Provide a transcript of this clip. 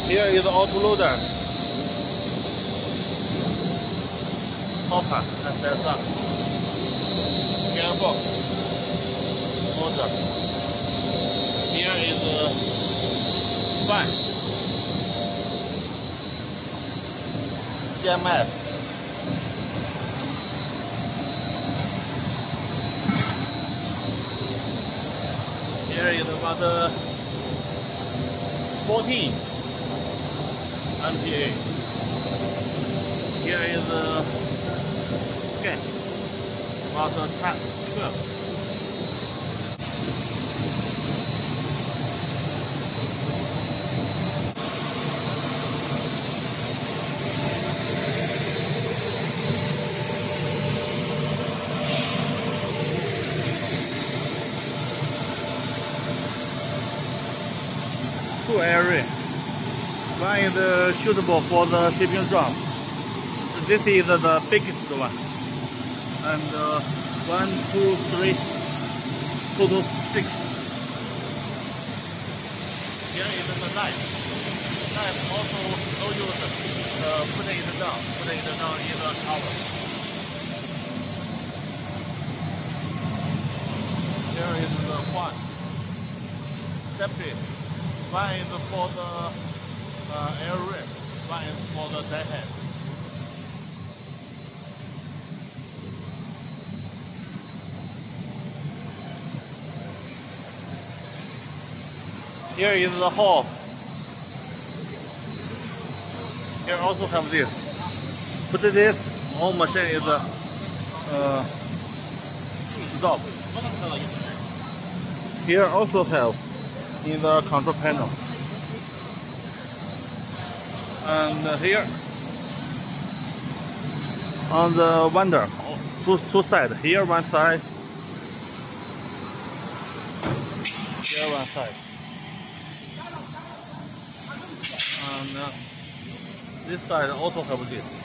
Here is autoloader. Hopper SSR. Gearbox. Motor. Here is fan. GMS. Here is about 14 MPa. Here is gas, about 12. Two areas. One is suitable for the shipping drum. This is the biggest one. And 1, 2, 3, total 6. Here is the knife. Knife also no use. Put it down. Put it down in the cover. Here is the one. Separate. One is for the air rim. One is for the deadhead. Here is the hole. Here also have this. But this whole machine is stop. Here also have in the control panel. And here on the winder, two sides. Here one side. Here one side. And this side also have this.